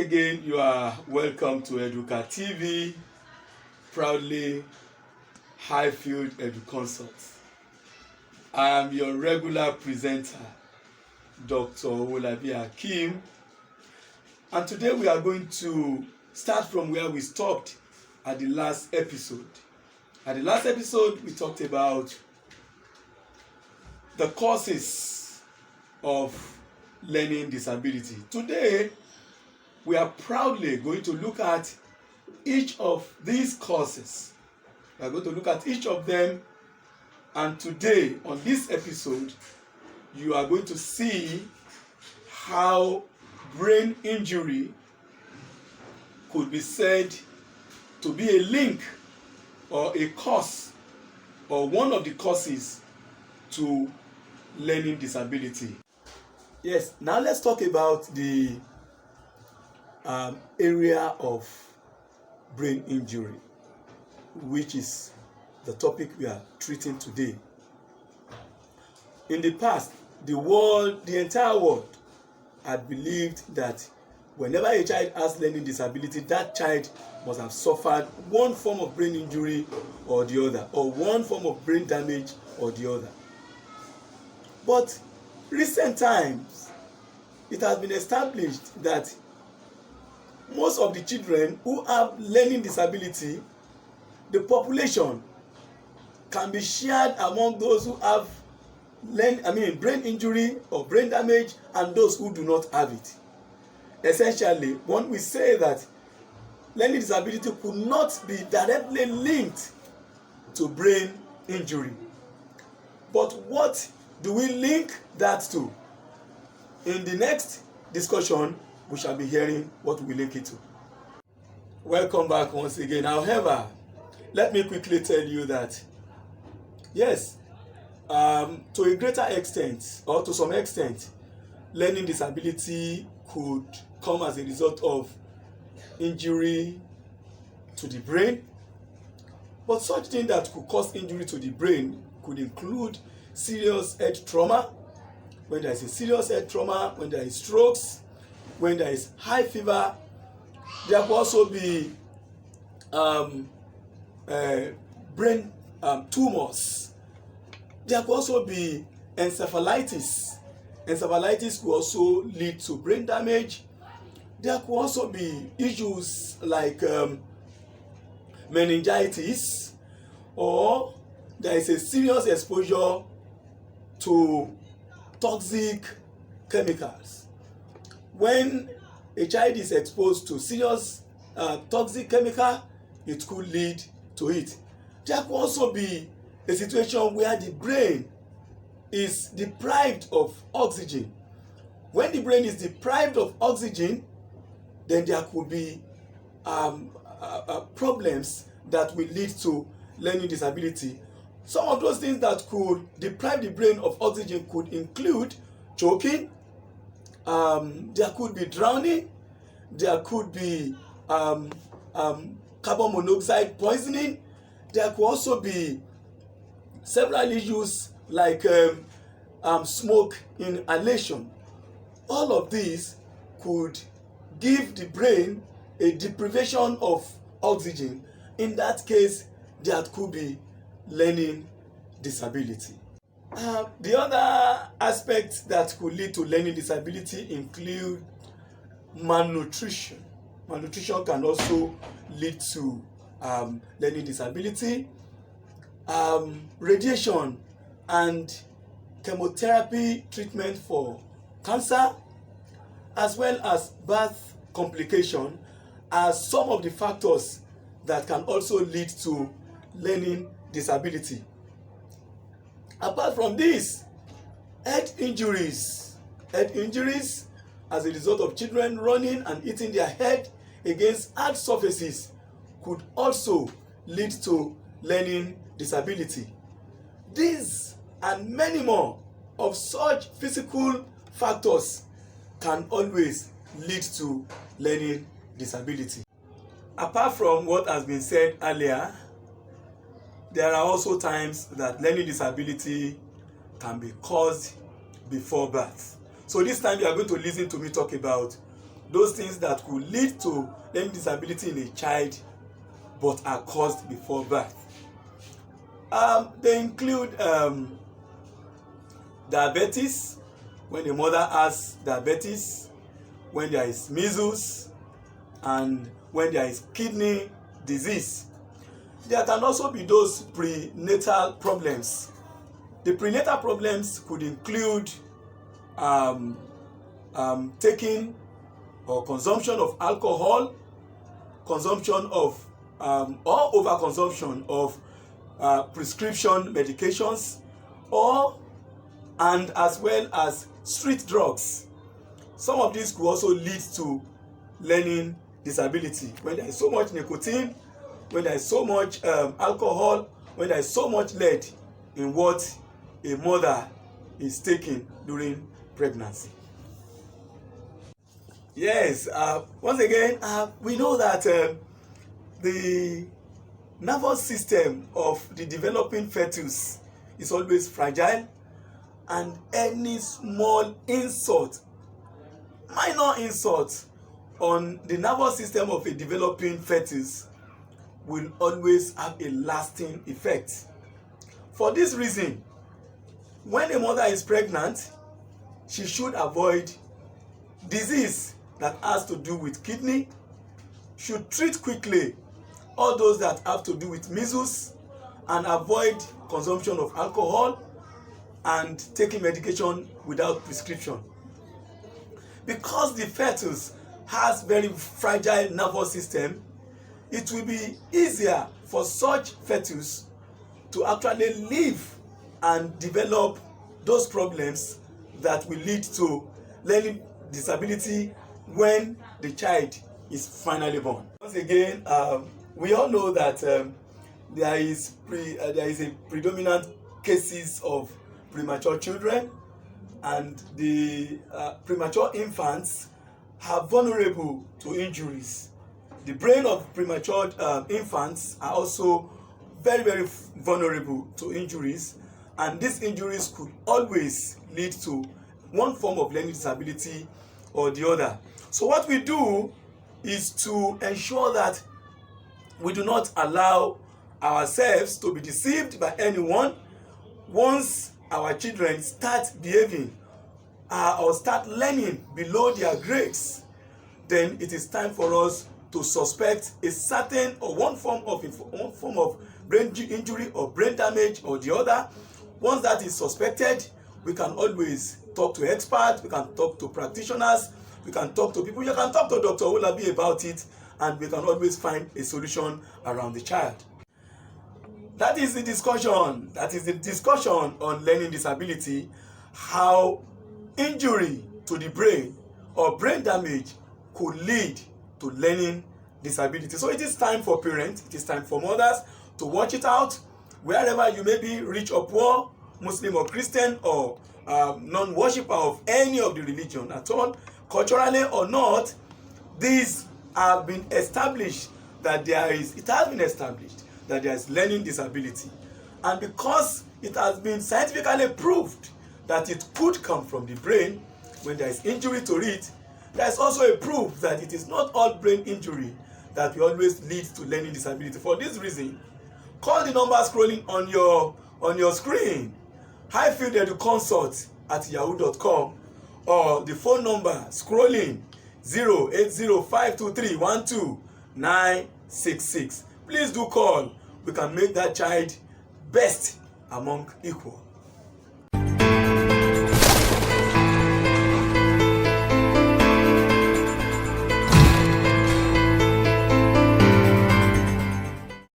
again, you are welcome to Educa TV, proudly Highfield Edu Consult. I am your regular presenter, Dr. Owolabi Akim, and today we are going to start from where we stopped at the last episode. At the last episode, we talked about the causes of learning disability. Today, we are proudly going to look at each of these causes. We are going to look at each of them, and today, on this episode, you are going to see how brain injury could be said to be a link or a cause or one of the causes to learning disability. Yes, now let's talk about the area of brain injury, which is the topic we are treating today. In the past, the entire world had believed that whenever a child has learning disability, that child must have suffered one form of brain injury or the other, or one form of brain damage or the other. But recent times, it has been established that most of the children who have learning disability, the population can be shared among those who have brain injury or brain damage and those who do not have it. Essentially, when we say that learning disability could not be directly linked to brain injury. But what do we link that to? In the next discussion, we shall be hearing what we link it to. Welcome back once again. However, let me quickly tell you that, yes, to a greater extent or to some extent, learning disability could come as a result of injury to the brain. But such thing that could cause injury to the brain could include serious head trauma. When there is a serious head trauma, when there is strokes, when there is high fever, there could also be brain tumors. There could also be encephalitis. Encephalitis could also lead to brain damage. There could also be issues like meningitis, or there is a serious exposure to toxic chemicals. When a child is exposed to serious toxic chemical, it could lead to it. There could also be a situation where the brain is deprived of oxygen. When the brain is deprived of oxygen, then there could be problems that will lead to learning disability. Some of those things that could deprive the brain of oxygen could include choking, there could be drowning, there could be carbon monoxide poisoning, there could also be several issues like smoke inhalation. All of these could give the brain a deprivation of oxygen. In that case, there could be learning disability. The other aspects that could lead to learning disability include malnutrition. Malnutrition can also lead to learning disability. Radiation and chemotherapy treatment for cancer, as well as birth complication, are some of the factors that can also lead to learning disability. Apart from this, head injuries as a result of children running and hitting their head against hard surfaces could also lead to learning disability. These and many more of such physical factors can always lead to learning disability. Apart from what has been said earlier, there are also times that learning disability can be caused before birth. So this time you are going to listen to me talk about those things that could lead to learning disability in a child but are caused before birth. They include diabetes, when the mother has diabetes, when there is measles, and when there is kidney disease. There can also be those prenatal problems. The prenatal problems could include taking or consumption of alcohol, consumption of or overconsumption of prescription medications, and as well as street drugs. Some of these could also lead to learning disability. When there is so much nicotine, when there is so much alcohol, when there is so much lead in what a mother is taking during pregnancy. Yes, once again, we know that the nervous system of the developing fetus is always fragile, and any small insult, minor insult on the nervous system of a developing fetus will always have a lasting effect. For this reason, when a mother is pregnant, she should avoid disease that has to do with kidney, should treat quickly all those that have to do with measles, and avoid consumption of alcohol and taking medication without prescription. Because the fetus has very fragile nervous system, it will be easier for such fetus to actually live and develop those problems that will lead to learning disability when the child is finally born. Once again, we all know that there is a predominant cases of premature children, and the premature infants are vulnerable to injuries. The brain of premature infants are also very, very vulnerable to injuries, and these injuries could always lead to one form of learning disability or the other. So what we do is to ensure that we do not allow ourselves to be deceived by anyone. Once our children start behaving or start learning below their grades, then it is time for us to suspect a certain or one form of brain injury or brain damage or the other. Once that is suspected, we can always talk to experts, we can talk to practitioners, we can talk to people, you can talk to Dr. Olabi about it, and we can always find a solution around the child. That is the discussion. That is the discussion on learning disability, how injury to the brain or brain damage could lead to learning disability. So it is time for parents, it is time for mothers to watch it out. Wherever you may be, rich or poor, Muslim or Christian, or non-worshipper of any of the religion at all, culturally or not, these have been established that it has been established that there is learning disability. And because it has been scientifically proved that it could come from the brain when there is injury to it, there is also a proof that it is not all brain injury that will always lead to learning disability. For this reason, call the number scrolling on your screen, Highfield Educonsult@yahoo.com, or the phone number scrolling 08052312966. Please do call. We can make that child best among equal.